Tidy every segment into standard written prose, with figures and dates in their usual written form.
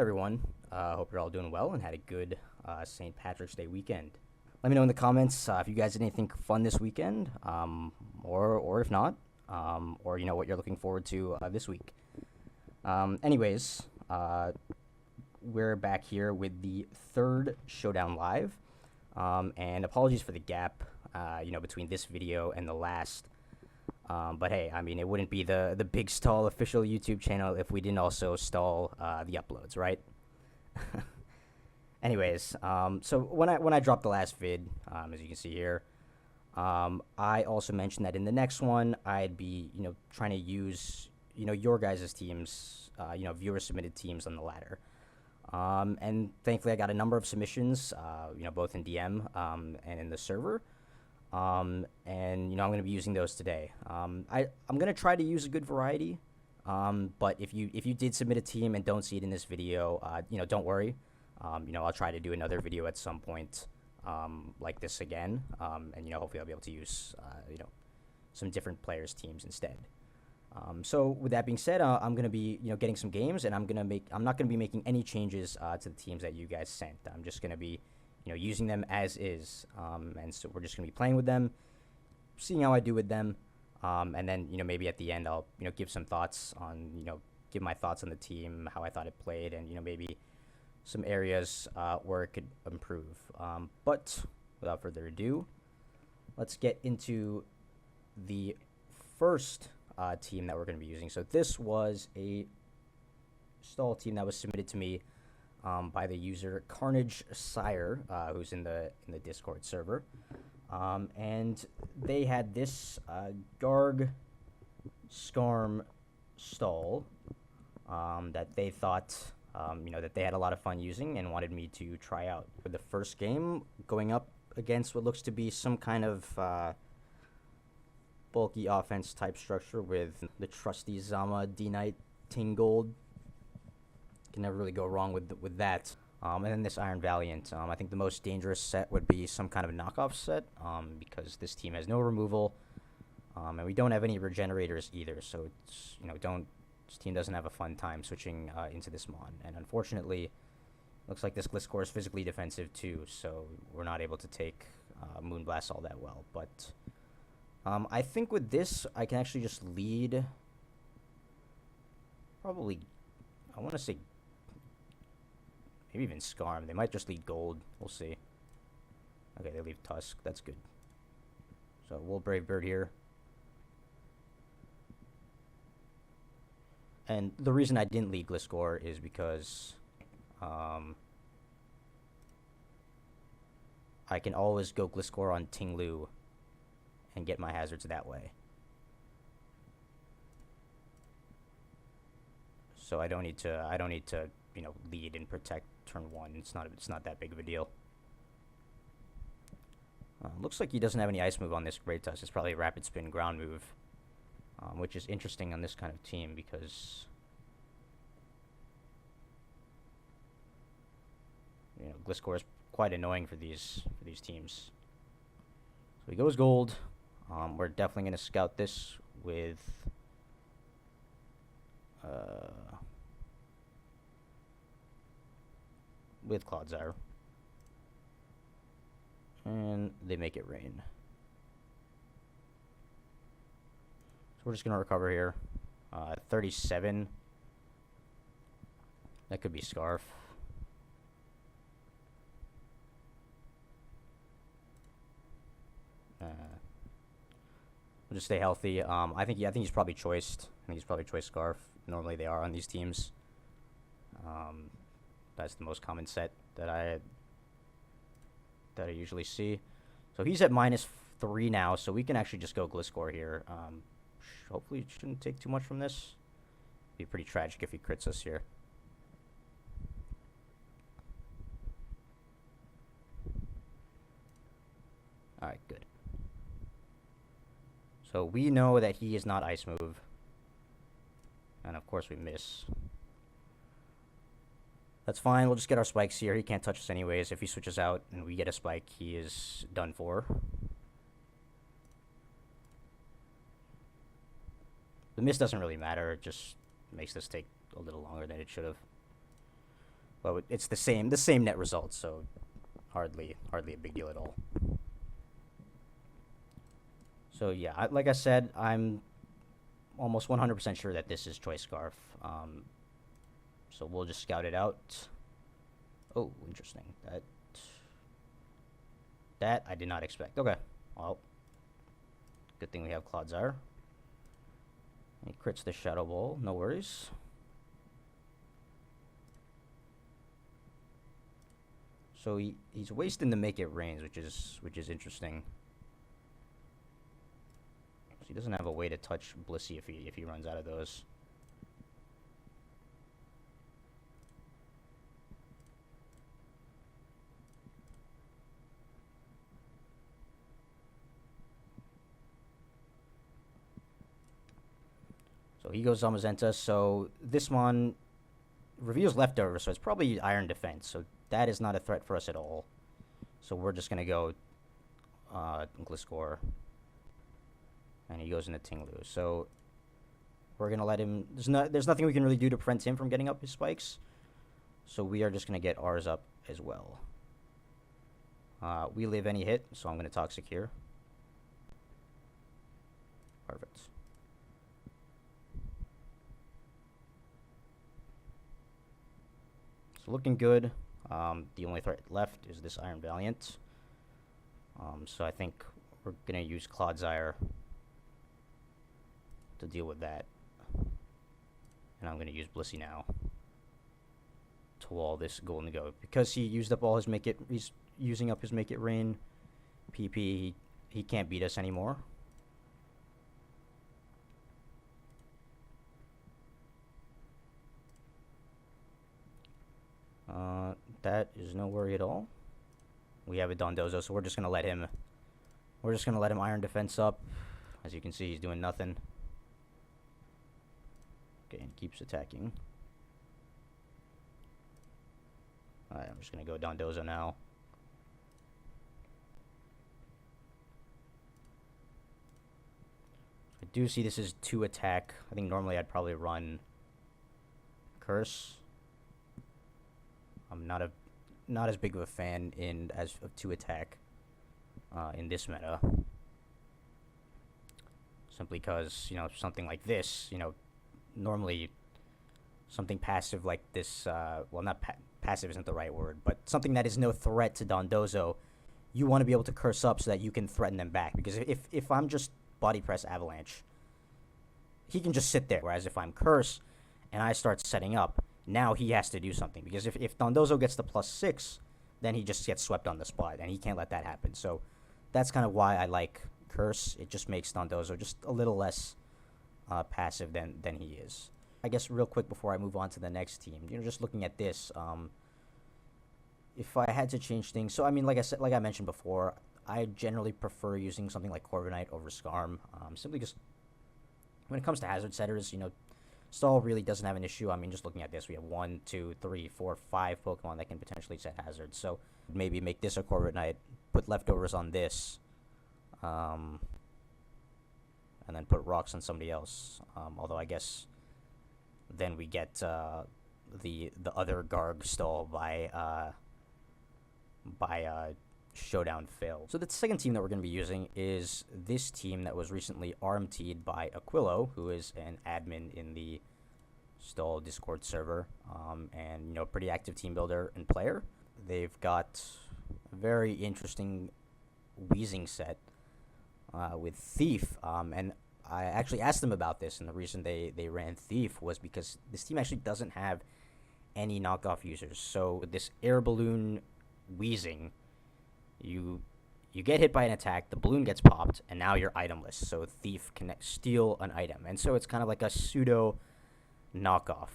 Everyone. Hope you're all doing well and had a good St. Patrick's Day weekend. Let me know in the comments if you guys did anything fun this weekend, or if not, or what you're looking forward to this week. Anyways, we're back here with the third Showdown live, and apologies for the gap, between this video and the last. But hey, I mean, it wouldn't be the Big Stall official YouTube channel if we didn't also stall the uploads, right? Anyways, so when I dropped the last vid, as you can see here, I also mentioned that in the next one I'd be trying to use your guys' teams, viewer submitted teams on the ladder. And thankfully I got a number of submissions, both in DM and in the server. And I'm going to be using those today. I'm going to try to use a good variety. But if you did submit a team and don't see it in this video, don't worry. I'll try to do another video at some point, like this again. And hopefully I'll be able to use, some different players' teams instead. So with that being said, I'm going to be, getting some games, and I'm not going to be making any changes, to the teams that you guys sent. I'm just going to be, using them as is. And so we're just going to be playing with them, seeing how I do with them. And then, maybe at the end, I'll, give some thoughts on, give my thoughts on the team, how I thought it played, and, maybe some areas where it could improve. But without further ado, let's get into the first team that we're going to be using. So this was a stall team that was submitted to me by the user Carnage Sire, who's in the Discord server. And they had this Garg Skarm stall that they thought, that they had a lot of fun using and wanted me to try out. For the first game, going up against what looks to be some kind of bulky offense type structure with the trusty Zama D-Knight Tingold. Can never really go wrong with that. And then this Iron Valiant. I think the most dangerous set would be some kind of knockoff set, because this team has no removal, and we don't have any regenerators either. So it's this team doesn't have a fun time switching into this mon. And unfortunately, looks like this Gliscor is physically defensive too, so we're not able to take Moonblast all that well. But I think with this, I can actually just lead. Probably, I want to say. Maybe even Skarm. They might just lead Gold. We'll see. Okay, they leave Tusk. That's good. So we'll Brave Bird here. And the reason I didn't lead Gliscor is because I can always go Gliscor on Tinglu and get my hazards that way. So I don't need to lead and protect turn one. It's not that big of a deal. Looks like he doesn't have any ice move on this Great Tusk. It's probably a rapid spin ground move, which is interesting on this kind of team because Gliscor is quite annoying for these teams. So he goes gold. We're definitely going to scout this with Clodsire. And they make it rain. So we're just going to recover here. 37. That could be Scarf. We'll just stay healthy. I think he's probably choiced. I think he's probably choiced Scarf. Normally they are on these teams. That's the most common set that I usually see. So he's at -3 now, so we can actually just go Gliscor here. Hopefully it shouldn't take too much from this. It'd be pretty tragic if he crits us here. Alright, good. So we know that he is not Ice Move. And of course we miss. That's fine. We'll just get our spikes here. He can't touch us anyways. If he switches out and we get a spike, he is done for. The miss doesn't really matter. It just makes this take a little longer than it should have. Well, it's the same net result, so hardly a big deal at all. So yeah, like I said, I'm almost 100% sure that this is Choice Scarf. So we'll just scout it out. Oh, interesting. That I did not expect. Okay, well, good thing we have Clodsire. He crits the Shadow Ball, no worries. So he's wasting the Make It Rains, which is interesting. So he doesn't have a way to touch Blissey if he runs out of those. So he goes Zamazenta. So this one reveals Leftover, so it's probably Iron Defense. So that is not a threat for us at all. So we're just gonna go Gliscor. And he goes into Tinglu. So we're gonna let him. There's nothing we can really do to prevent him from getting up his spikes. So we are just gonna get ours up as well. We live any hit, so I'm gonna Toxic here. Perfect. So looking good. The only threat left is this Iron Valiant. So I think we're gonna use Clodsire to deal with that. And I'm gonna use Blissey now to wall this Golden Goat. Because he used up all his he's using up his Make It Rain PP, he can't beat us anymore. That is no worry at all. We have a Dondozo, so we're just gonna let him Iron Defense up. As you can see, he's doing nothing. Okay, and keeps attacking. Alright, I'm just gonna go Dondozo now. I do see this is 2 attack. I think normally I'd probably run Curse. I'm not as big of a fan of 2 attack in this meta. Simply because, something like this, normally something passive like this, well, not passive isn't the right word, but something that is no threat to Dondozo, you want to be able to curse up so that you can threaten them back. Because if I'm just body press Avalanche, he can just sit there. Whereas if I'm Curse and I start setting up, now he has to do something. Because if Dondozo gets the +6, then he just gets swept on the spot, and he can't let that happen. So that's kind of why I like Curse. It just makes Dondozo just a little less passive than he is. I guess real quick before I move on to the next team, just looking at this, if I had to change things, so I mean, like I mentioned before, I generally prefer using something like Corviknight over Skarm, simply because when it comes to hazard setters, Stall really doesn't have an issue. I mean, just looking at this, we have 1, 2, 3, 4, 5 Pokemon that can potentially set hazards. So maybe make this a Corviknight, put Leftovers on this, and then put Rocks on somebody else. Although I guess then we get the other Garg Stall by Showdown fail. So the second team that we're going to be using is this team that was recently RMT'd by Aquilo, who is an admin in the Stall Discord server, and pretty active team builder and player. They've got a very interesting Weezing set with Thief, and I actually asked them about this, and the reason they ran Thief was because this team actually doesn't have any knockoff users. So with this air balloon Weezing, you get hit by an attack, the balloon gets popped, and now you're itemless. So Thief can steal an item, and so it's kind of like a pseudo knockoff.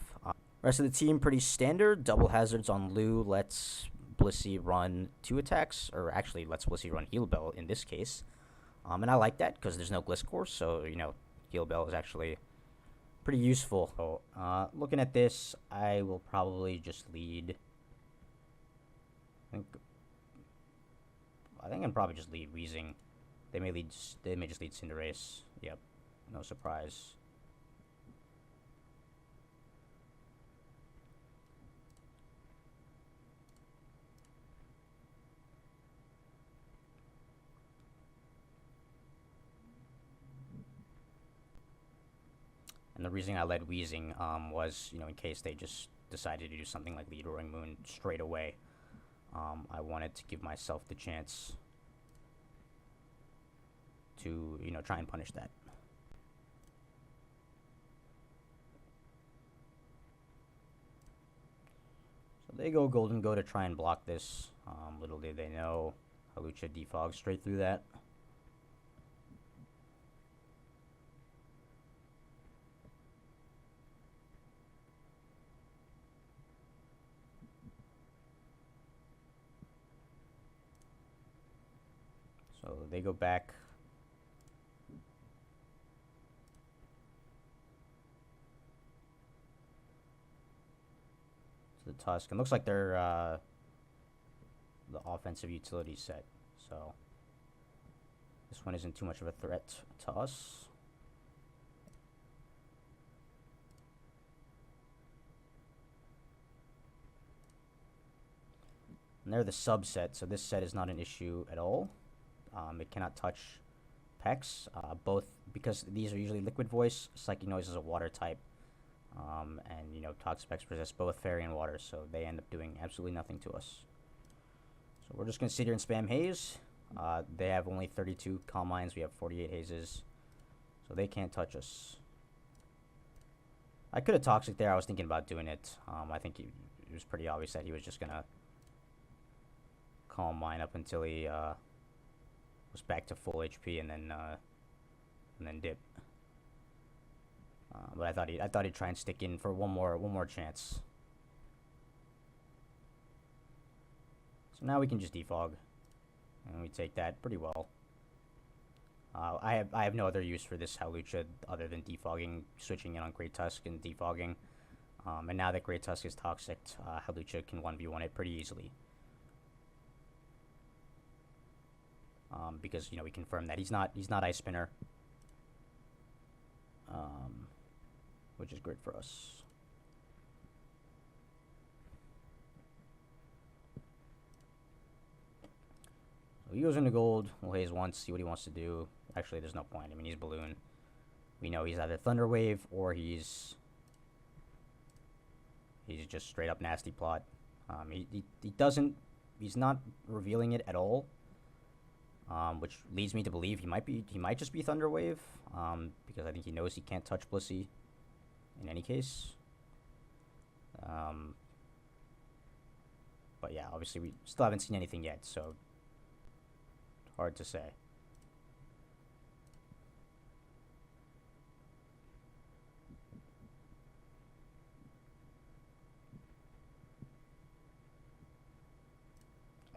Rest of the team pretty standard. Double hazards on Lou lets Blissey run 2 attacks, or actually lets Blissey run Heal Bell in this case. And I like that because there's no Gliscor, so Heal Bell is actually pretty useful. So looking at this, I will probably just lead. I think I'm probably just lead Weezing. They may just lead Cinderace. Yep, no surprise. And the reason I led Wheezing was, in case they just decided to do something like lead Roaring Moon straight away. I wanted to give myself the chance to, try and punish that. So they go Golden Go to try and block this. Little did they know, Hawlucha defogs straight through that. So they go back. To the Tusk. And looks like they're the offensive utility set. So this one isn't too much of a threat to us. And they're the subset, so this set is not an issue at all. It cannot touch Pex, both because these are usually Liquid Voice. Psychic Noise is a water type, and Toxic Pex possess both Fairy and Water, so they end up doing absolutely nothing to us. So we're just gonna sit here and spam Haze. They have only 32 Calm Minds. We have 48 Hazes, so they can't touch us. I could have Toxic there. I was thinking about doing it. I think it was pretty obvious that he was just gonna Calm Mind up until he was back to full HP and then dip. But I thought he'd try and stick in for one more chance. So now we can just defog, and we take that pretty well. I have no other use for this Hawlucha other than defogging, switching in on Great Tusk and defogging. And now that Great Tusk is toxic, Hawlucha can 1v1 it pretty easily. Because we confirmed that he's not Ice Spinner, which is great for us. So he goes into gold. We'll haze once, see what he wants to do. Actually, there's no point. I mean, he's Balloon. We know he's either Thunder Wave or he's just straight up nasty plot. He's not revealing it at all. Which leads me to believe he might just be Thunder Wave, because I think he knows he can't touch Blissey in any case. But yeah, obviously we still haven't seen anything yet, so hard to say.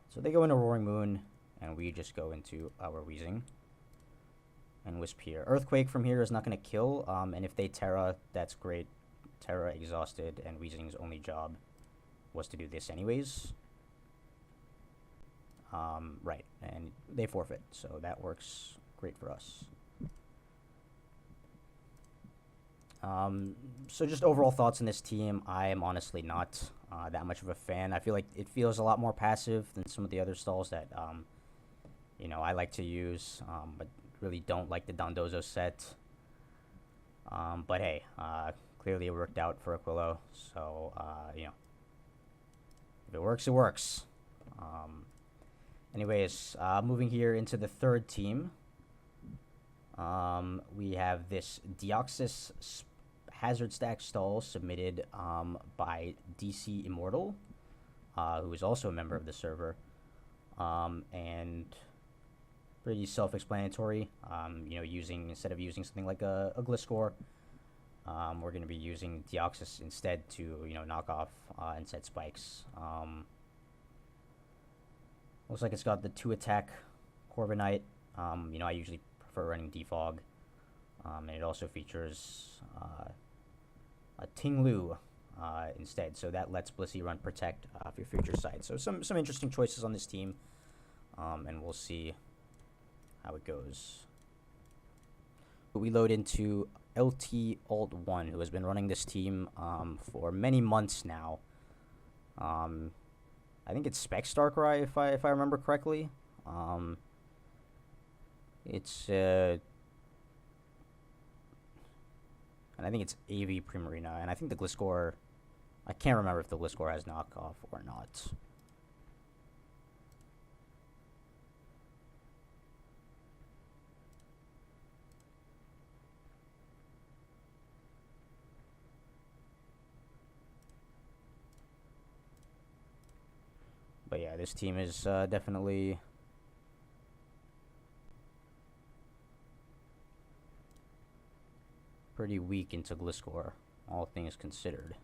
So they go into Roaring Moon, and we just go into our Wheezing and Wisp here. Earthquake from here is not going to kill, and if they Terra, that's great. Terra exhausted, and Wheezing's only job was to do this anyways. Right, and they forfeit, so that works great for us. So just overall thoughts on this team, I am honestly not that much of a fan. I feel like it feels a lot more passive than some of the other stalls that I like to use, but really don't like the Dondozo set. But hey, clearly it worked out for Aquilo, so, if it works, it works. Anyways, moving here into the third team, we have this Deoxys Hazard Stack stall submitted by DC Immortal, who is also a member of the server, and pretty self-explanatory. Instead of using something like a Gliscor, we're going to be using Deoxys instead to knock off and set spikes. Looks like it's got the 2-attack Corviknight. I usually prefer running Defog, and it also features a Ting-Lu instead, so that lets Blissey run Protect off your future side. So some interesting choices on this team, and we'll see how it goes. But we load into LT Alt 1, who has been running this team for many months now. I think it's Spec Starcry, if I remember correctly. It's And I think it's AV Primarina. And I think the Gliscor... I can't remember if the Gliscor has knockoff or not. But yeah, this team is definitely... pretty weak into Gliscor, all things considered.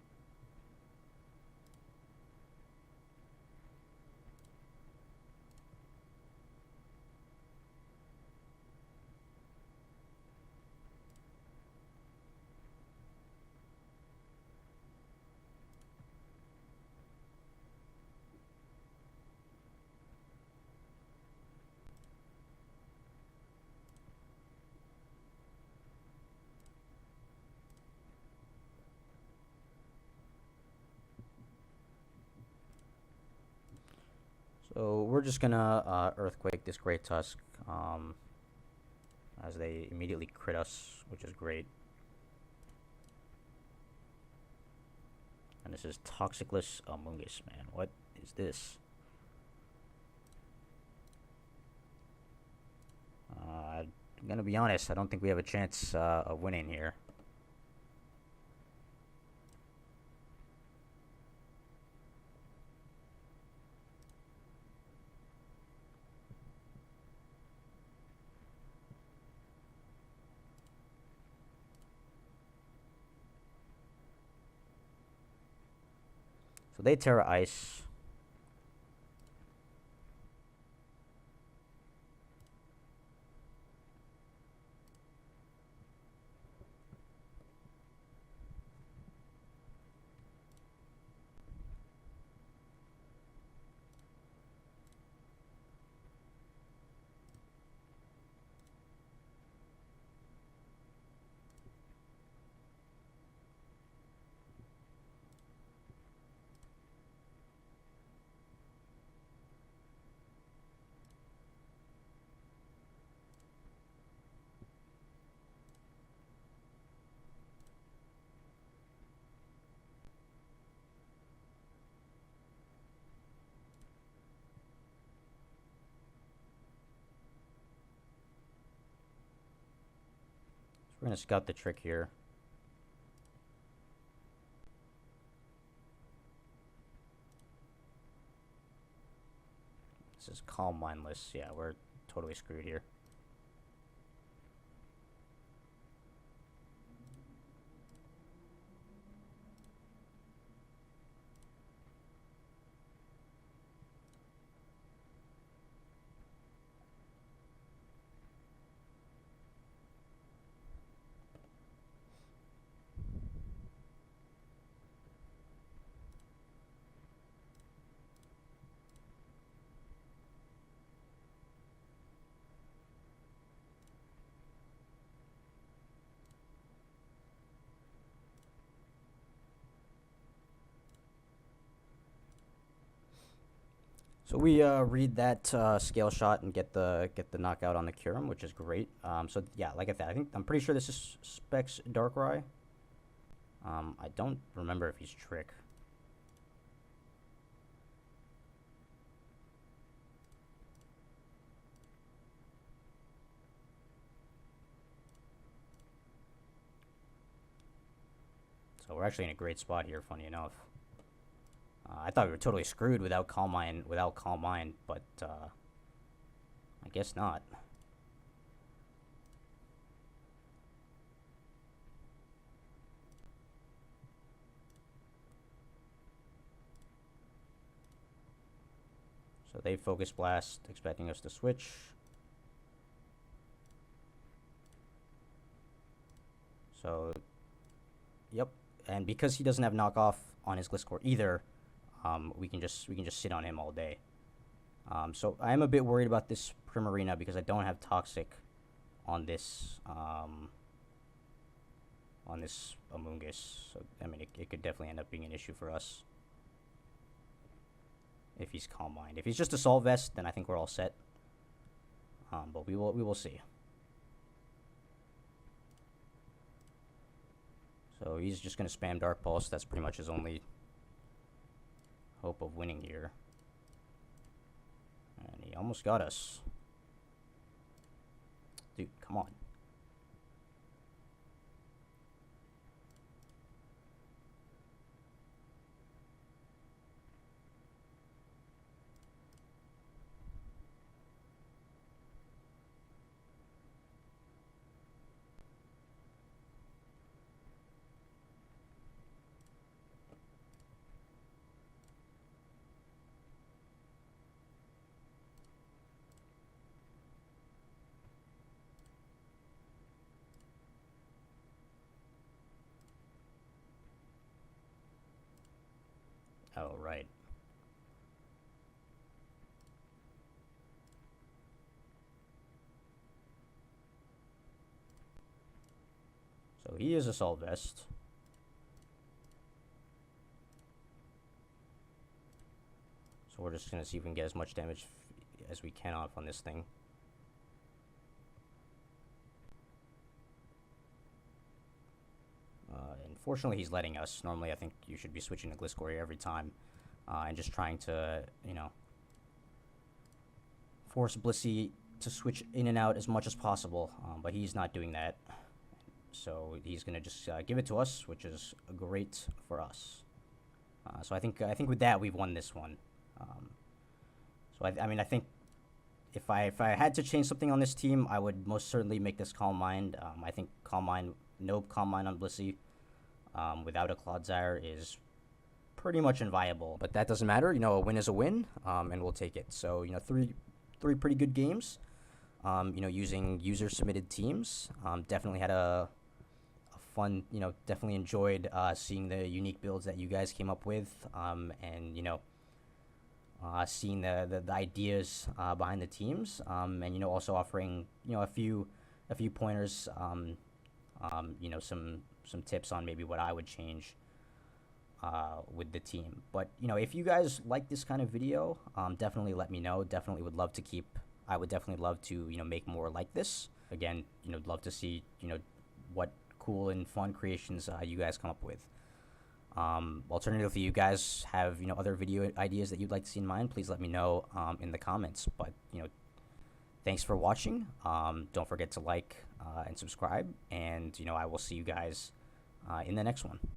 So we're just gonna Earthquake this Great Tusk, as they immediately crit us, which is great. And this is Toxicless Amoonguss, man. What is this? I'm gonna be honest, I don't think we have a chance of winning here. So they Terra Ice. We're gonna scout the trick here. This is Calm Mindless. Yeah, we're totally screwed here. So we read that scale shot and get the knockout on the Kyurem, which is great. So yeah, like I said, I'm pretty sure this is Specs Darkrai. I don't remember if he's Trick. So we're actually in a great spot here, funny enough. I thought we were totally screwed without Calm Mind, but I guess not. So they Focus Blast, expecting us to switch. So, yep. And because he doesn't have knockoff on his Gliscor either, we can just sit on him all day. So I am a bit worried about this Primarina because I don't have Toxic on this Amoonguss. So I mean, it could definitely end up being an issue for us if he's Calm Mind. If he's just Assault Vest, then I think we're all set. But we will see. So he's just going to spam Dark Pulse. That's pretty much his only hope of winning here. And he almost got us. Dude, come on. Oh, right. So he is Assault Vest. So we're just going to see if we can get as much damage as we can off on this thing. Unfortunately, he's letting us. Normally, I think you should be switching to Gliscor every time. And just trying to, force Blissey to switch in and out as much as possible. But he's not doing that. So he's going to just give it to us, which is great for us. So I think with that, we've won this one. So I think if I had to change something on this team, I would most certainly make this Calm Mind. I think Calm Mind, no Calm Mind on Blissey without a Clodsire is pretty much inviolable. But that doesn't matter. A win is a win, and we'll take it. So three pretty good games. Using user submitted teams. Definitely had a fun. Definitely enjoyed seeing the unique builds that you guys came up with. And seeing the ideas behind the teams, and also offering a few pointers, some tips on maybe what I would change with the team. But if you guys like this kind of video, definitely let me know. Definitely would love to I would definitely love to make more like this. Again, love to see what cool and fun creations you guys come up with. Alternatively, if you guys have other video ideas that you'd like to see in mine, please let me know in the comments. But thanks for watching. Don't forget to like and subscribe, and I will see you guys in the next one.